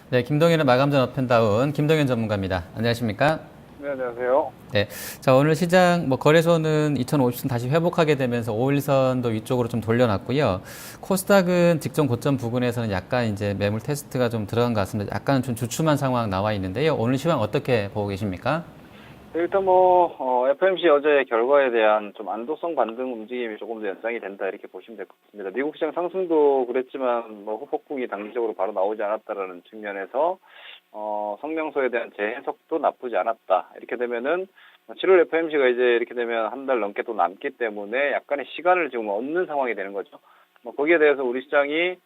네, 김동현의 마감전 업앤다운 김동현 전문가입니다. 안녕하십니까? 네, 안녕하세요. 네. 자, 오늘 시장 거래소는 2050선 다시 회복하게 되면서 5일선도 위쪽으로 좀 돌려놨고요. 코스닥은 직전 고점 부근에서는 약간 이제 매물 테스트가 좀 들어간 것 같습니다. 약간 좀 주춤한 상황 나와 있는데요. 오늘 시황 어떻게 보고 계십니까? 일단 FMC 어제 결과에 대한 좀 안도성 반등 움직임이 조금 더 연장이 된다 이렇게 보시면 될 것 같습니다. 미국 시장 상승도 그랬지만 후폭풍이 단기적으로 바로 나오지 않았다라는 측면에서 성명서에 대한 재해석도 나쁘지 않았다. 이렇게 되면은 7월 FMC가 이제 이렇게 되면 한 달 넘게 또 남기 때문에 약간의 시간을 지금 얻는 상황이 되는 거죠. 거기에 대해서 우리 시장이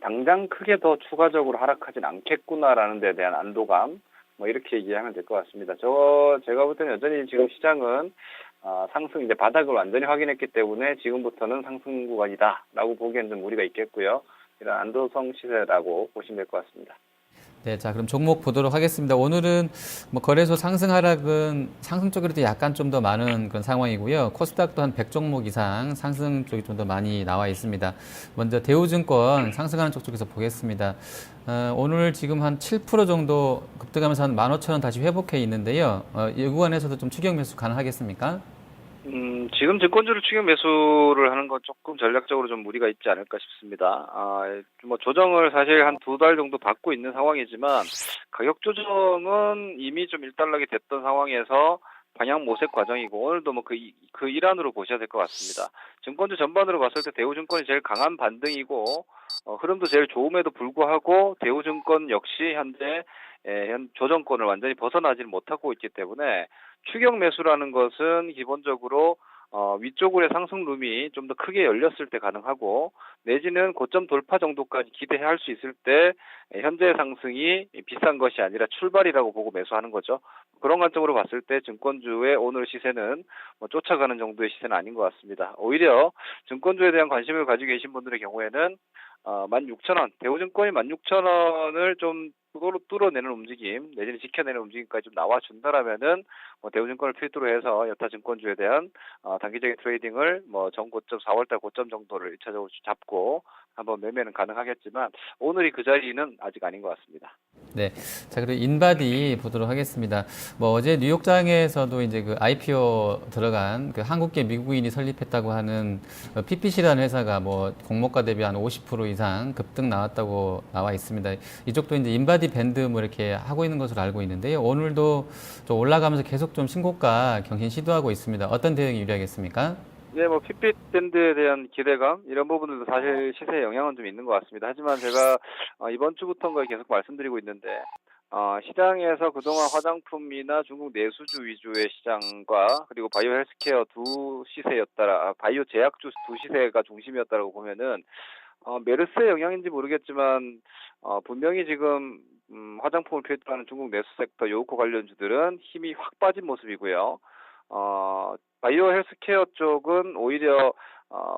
당장 크게 더 추가적으로 하락하진 않겠구나라는 데 대한 안도감, 이렇게 이해하면 될 것 같습니다. 제가 볼 때는 여전히 지금 시장은 상승 이제 바닥을 완전히 확인했기 때문에 지금부터는 상승 구간이다라고 보기엔 좀 무리가 있겠고요. 이런 안도성 시세라고 보시면 될 것 같습니다. 네, 자, 그럼 종목 보도록 하겠습니다. 오늘은 거래소 상승 하락은 상승 쪽으로도 약간 좀 더 많은 그런 상황이고요. 코스닥도 한 100종목 이상 상승 쪽이 좀 더 많이 나와 있습니다. 먼저 대우증권 상승하는 쪽에서 보겠습니다. 오늘 지금 한 7% 정도 급등하면서 한 15,000원 다시 회복해 있는데요. 이 구간에서도 좀 추격 매수 가능하겠습니까? 지금 증권주를 추격 매수를 하는 건 조금 전략적으로 좀 무리가 있지 않을까 싶습니다. 조정을 사실 한 두 달 정도 받고 있는 상황이지만 가격 조정은 이미 좀 일단락이 됐던 상황에서 방향 모색 과정이고 오늘도 그 일환으로 보셔야 될 것 같습니다. 증권주 전반으로 봤을 때 대우증권이 제일 강한 반등이고 흐름도 제일 좋음에도 불구하고 대우증권 역시 현재 현 조정권을 완전히 벗어나지는 못하고 있기 때문에 추격 매수라는 것은 기본적으로 위쪽으로의 상승 룸이 좀 더 크게 열렸을 때 가능하고 내지는 고점 돌파 정도까지 기대할 수 있을 때 현재 상승이 비싼 것이 아니라 출발이라고 보고 매수하는 거죠. 그런 관점으로 봤을 때 증권주의 오늘 시세는 쫓아가는 정도의 시세는 아닌 것 같습니다. 오히려 증권주에 대한 관심을 가지고 계신 분들의 경우에는 16,000원, 대우증권이 16,000원을 좀 뚫어내는 움직임, 내지는 지켜내는 움직임까지 좀 나와준다라면은 대우증권을 필두로 해서 여타 증권주에 대한 단기적인 트레이딩을 전고점 4월달 고점 정도를 1차적으로 잡고 한번 매매는 가능하겠지만 오늘이 그 자리는 아직 아닌 것 같습니다. 네. 자, 그리고 인바디 보도록 하겠습니다. 어제 뉴욕장에서도 이제 그 IPO 들어간 그 한국계 미국인이 설립했다고 하는 PPC라는 회사가 공모가 대비 한 50% 이상 급등 나왔다고 나와 있습니다. 이쪽도 이제 인바디 밴드 이렇게 하고 있는 것으로 알고 있는데요. 오늘도 좀 올라가면서 계속 좀 신고가 경신 시도하고 있습니다. 어떤 대응이 유리하겠습니까? 네, 핏빛 밴드에 대한 기대감 이런 부분들도 사실 시세에 영향은 좀 있는 것 같습니다. 하지만 제가 이번 주부터인가 계속 말씀드리고 있는데 시장에서 그동안 화장품이나 중국 내수주 위주의 시장과 그리고 바이오 헬스케어 두 시세였다라 바이오 제약주 두 시세가 중심이었다라고 보면은 메르스의 영향인지 모르겠지만 분명히 지금 화장품을 필두로 하는 중국 내수 섹터 요우코 관련주들은 힘이 확 빠진 모습이고요. 바이오 헬스케어 쪽은 오히려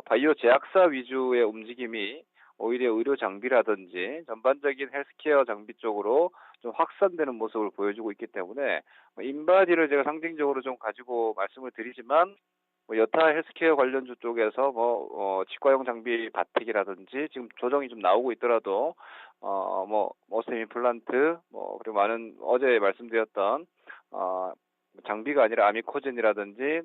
바이오 제약사 위주의 움직임이 오히려 의료 장비라든지 전반적인 헬스케어 장비 쪽으로 좀 확산되는 모습을 보여주고 있기 때문에 인바디를 제가 상징적으로 좀 가지고 말씀을 드리지만 여타 헬스케어 관련주 쪽에서 치과용 장비 바텍이라든지 지금 조정이 좀 나오고 있더라도 오스템 임플란트 그리고 많은 어제 말씀드렸던 장비가 아니라 아미코젠이라든지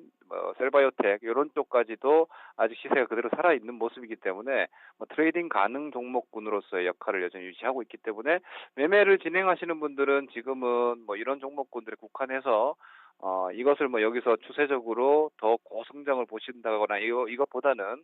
셀바이오텍 이런 쪽까지도 아직 시세가 그대로 살아 있는 모습이기 때문에 트레이딩 가능 종목군으로서의 역할을 여전히 유지하고 있기 때문에 매매를 진행하시는 분들은 지금은 이런 종목군들에 국한해서 이것을 여기서 추세적으로 더 고성장을 보신다거나 이것보다는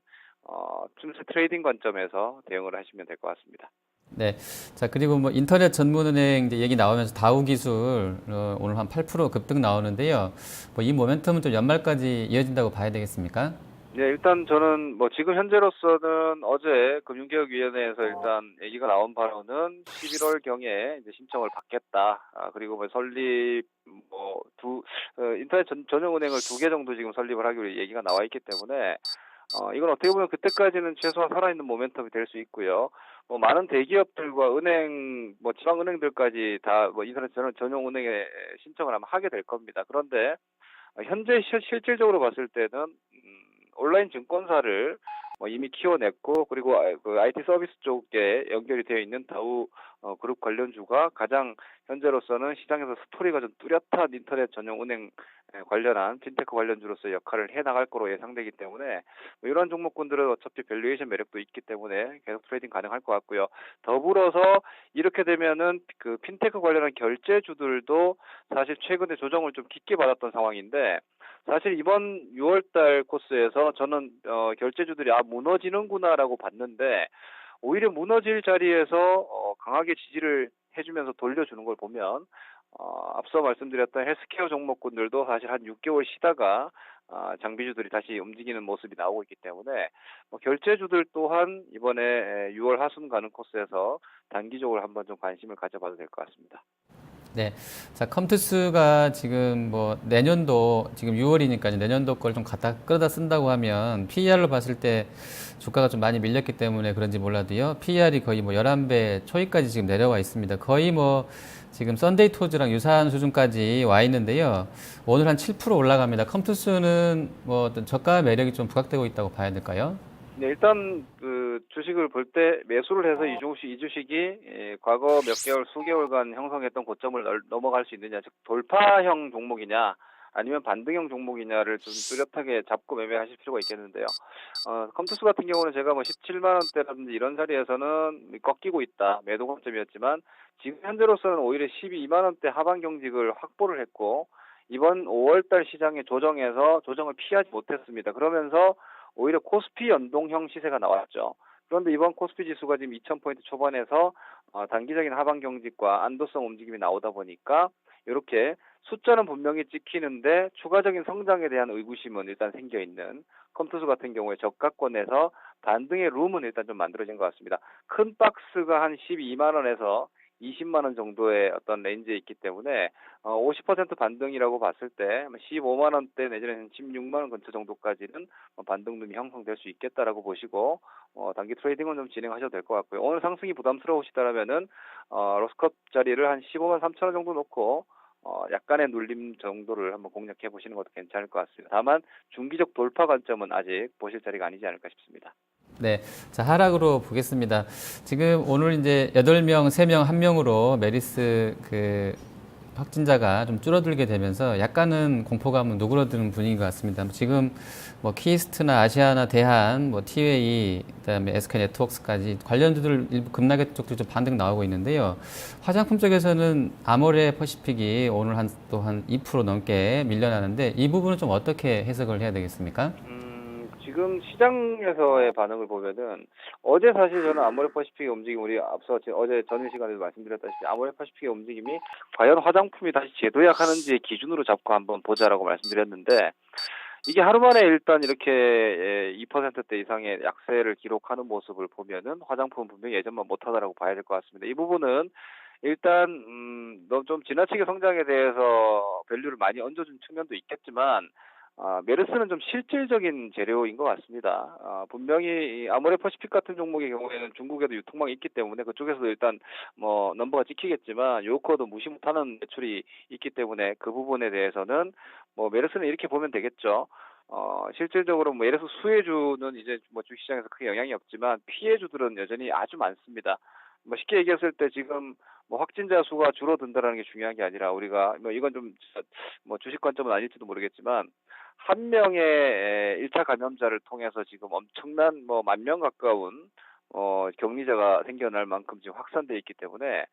춤세 트레이딩 관점에서 대응을 하시면 될 것 같습니다. 네. 자, 그리고 인터넷 전문은행 이제 얘기 나오면서 다우기술 오늘 한 8% 급등 나오는데요. 이 모멘텀은 좀 연말까지 이어진다고 봐야 되겠습니까? 네, 일단 저는 지금 현재로서는 어제 금융개혁위원회에서 일단 얘기가 나온 바로는 11월 경에 이제 신청을 받겠다. 그리고 설립 인터넷 전용은행을 두 개 정도 지금 설립을 하기로 얘기가 나와 있기 때문에 이건 어떻게 보면 그때까지는 최소한 살아있는 모멘텀이 될 수 있고요. 많은 대기업들과 은행, 지방은행들까지 다 인터넷 전용 은행에 신청을 아마 하게 될 겁니다. 그런데 현재 실질적으로 봤을 때는 온라인 증권사를 이미 키워냈고 그리고 그 IT 서비스 쪽에 연결이 되어 있는 다우 그룹 관련주가 가장 현재로서는 시장에서 스토리가 좀 뚜렷한 인터넷 전용 은행 관련한 핀테크 관련주로서 역할을 해나갈 거로 예상되기 때문에 뭐 이런 종목군들은 어차피 밸류에이션 매력도 있기 때문에 계속 트레이딩 가능할 것 같고요. 더불어서 이렇게 되면은 그 핀테크 관련한 결제주들도 사실 최근에 조정을 좀 깊게 받았던 상황인데 사실 이번 6월달 코스에서 저는 결제주들이 무너지는구나라고 봤는데 오히려 무너질 자리에서 강하게 지지를 해주면서 돌려주는 걸 보면 앞서 말씀드렸던 헬스케어 종목군들도 사실 한 6개월 쉬다가 장비주들이 다시 움직이는 모습이 나오고 있기 때문에 결제주들 또한 이번에 6월 하순 가는 코스에서 단기적으로 한번 좀 관심을 가져봐도 될 것 같습니다. 네. 자, 컴투스가 지금 뭐 내년도 지금 6월이니까 내년도 걸 좀 갖다 끌어다 쓴다고 하면 PER로 봤을 때 주가가 좀 많이 밀렸기 때문에 그런지 몰라도요. PER이 거의 뭐 11배 초입까지 지금 내려와 있습니다. 거의 뭐 지금 썬데이 토즈랑 유사한 수준까지 와 있는데요. 오늘 한 7% 올라갑니다. 컴투스는 뭐 어떤 저가 매력이 좀 부각되고 있다고 봐야 될까요? 네, 일단 그 주식을 볼 때 매수를 해서 이 주식이 과거 몇 개월, 수개월간 형성했던 고점을 넘어갈 수 있느냐, 즉 돌파형 종목이냐, 아니면 반등형 종목이냐를 좀 뚜렷하게 잡고 매매하실 필요가 있겠는데요. 컴투스 같은 경우는 제가 뭐 17만 원대라든지 이런 자리에서는 꺾이고 있다, 매도 관점이었지만 지금 현재로서는 오히려 12만 원대 하반 경직을 확보를 했고 이번 5월달 시장의 조정에서 조정을 피하지 못했습니다. 그러면서 오히려 코스피 연동형 시세가 나왔죠. 그런데 이번 코스피 지수가 지금 2000포인트 초반에서 단기적인 하방 경직과 안도성 움직임이 나오다 보니까 이렇게 숫자는 분명히 찍히는데 추가적인 성장에 대한 의구심은 일단 생겨 있는 컴투스 같은 경우에 저가권에서 반등의 룸은 일단 좀 만들어진 것 같습니다. 큰 박스가 한 12만 원에서 20만 원 정도의 어떤 레인지에 있기 때문에 50% 반등이라고 봤을 때 15만 원대 내지는 16만 원 근처 정도까지는 반등룸이 형성될 수 있겠다라고 보시고 단기 트레이딩은 좀 진행하셔도 될 것 같고요. 오늘 상승이 부담스러우시다라면은 로스컵 자리를 한 15만 3천 원 정도 놓고 약간의 눌림 정도를 한번 공략해 보시는 것도 괜찮을 것 같습니다. 다만 중기적 돌파 관점은 아직 보실 자리가 아니지 않을까 싶습니다. 네. 자, 하락으로 보겠습니다. 지금 오늘 이제 8명, 3명, 1명으로 메리스 그 확진자가 좀 줄어들게 되면서 약간은 공포감은 누그러드는 분위기 같습니다. 지금 뭐 키스트나 아시아나 대한, 뭐 티웨이, 그다음에 SK 네트워크스까지 관련주들 일부 급락의 쪽도 좀 반등 나오고 있는데요. 화장품 쪽에서는 아모레 퍼시픽이 오늘 또 한 2% 넘게 밀려나는데 이 부분은 좀 어떻게 해석을 해야 되겠습니까? 지금 시장에서의 반응을 보면은 어제 사실 저는 아모레퍼시픽의 움직임 우리 앞서 어제 전일 시간에도 말씀드렸다시피 아모레퍼시픽의 움직임이 과연 화장품이 다시 재도약하는지의 기준으로 잡고 한번 보자라고 말씀드렸는데 이게 하루 만에 일단 이렇게 2%대 이상의 약세를 기록하는 모습을 보면은 화장품은 분명히 예전만 못하다라고 봐야 될 것 같습니다. 이 부분은 일단 너무 좀 지나치게 성장에 대해서 밸류를 많이 얹어준 측면도 있겠지만 메르스는 좀 실질적인 재료인 것 같습니다. 분명히 이 아모레퍼시픽 같은 종목의 경우에는 중국에도 유통망이 있기 때문에 그쪽에서도 일단 뭐 넘버가 찍히겠지만 요코도 무시 못하는 매출이 있기 때문에 그 부분에 대해서는 뭐 메르스는 이렇게 보면 되겠죠. 실질적으로 뭐 메르스 수혜주는 이제 뭐 주식시장에서 크게 영향이 없지만 피해주들은 여전히 아주 많습니다. 뭐 쉽게 얘기했을 때 지금 뭐 확진자 수가 줄어든다라는 게 중요한 게 아니라 우리가 뭐 이건 좀 뭐 주식 관점은 아닐지도 모르겠지만 한 명의 1차 감염자를 통해서 지금 엄청난 뭐 10,000명 가까운 격리자가 생겨날 만큼 지금 확산돼 있기 때문에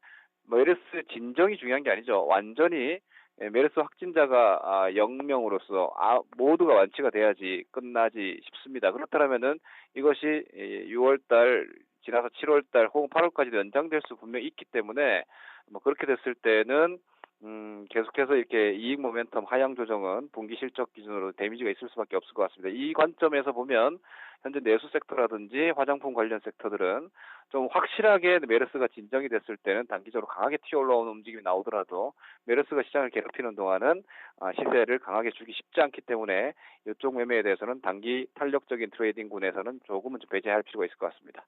메르스 진정이 중요한 게 아니죠. 완전히 메르스 확진자가 0명으로서 모두가 완치가 돼야지 끝나지 싶습니다. 그렇다면은 이것이 6월달 지나서 7월달 혹은 8월까지도 연장될 수 분명히 있기 때문에 뭐 그렇게 됐을 때는 계속해서 이렇게 이익 모멘텀 하향 조정은 분기 실적 기준으로 데미지가 있을 수밖에 없을 것 같습니다. 이 관점에서 보면 현재 내수 섹터라든지 화장품 관련 섹터들은 좀 확실하게 메르스가 진정이 됐을 때는 단기적으로 강하게 튀어 올라오는 움직임이 나오더라도 메르스가 시장을 괴롭히는 동안은 시세를 강하게 주기 쉽지 않기 때문에 이쪽 매매에 대해서는 단기 탄력적인 트레이딩군에서는 조금은 좀 배제할 필요가 있을 것 같습니다.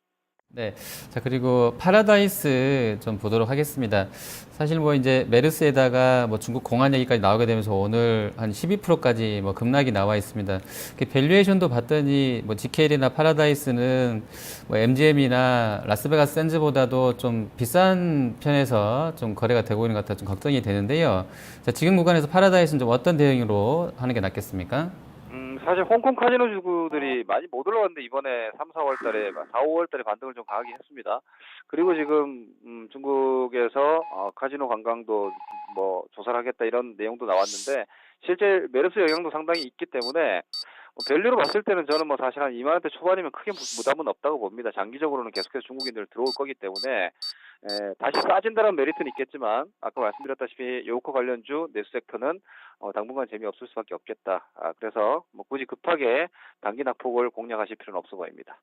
네. 자, 그리고 파라다이스 좀 보도록 하겠습니다. 사실 뭐 이제 메르스에다가 뭐 중국 공안 얘기까지 나오게 되면서 오늘 한 12%까지 뭐 급락이 나와 있습니다. 밸류에이션도 봤더니 뭐 GKL이나 파라다이스는 뭐 MGM이나 라스베가스 샌즈보다도 좀 비싼 편에서 좀 거래가 되고 있는 것 같아 좀 걱정이 되는데요. 자, 지금 구간에서 파라다이스는 좀 어떤 대응으로 하는 게 낫겠습니까? 사실 홍콩 카지노 주구들이 많이 못 올라갔는데 이번에 3, 4월 달에, 4, 5월 달에 반등을 좀 강하게 했습니다. 그리고 지금, 중국에서, 카지노 관광도 뭐 조사를 하겠다 이런 내용도 나왔는데, 실제 메르스 영향도 상당히 있기 때문에, 밸류로 봤을 때는 저는 뭐 사실 한 2만 원대 초반이면 크게 부담은 없다고 봅니다. 장기적으로는 계속해서 중국인들 들어올 거기 때문에 다시 싸진다는 메리트는 있겠지만 아까 말씀드렸다시피 요코 관련주 내수 섹터는 당분간 재미없을 수밖에 없겠다. 그래서 뭐 굳이 급하게 단기 낙폭을 공략하실 필요는 없어 보입니다.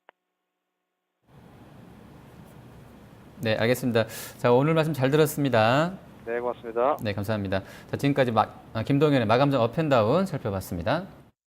네, 알겠습니다. 자, 오늘 말씀 잘 들었습니다. 네, 고맙습니다. 네, 감사합니다. 자, 지금까지 김동현의 마감장 업앤다운 살펴봤습니다.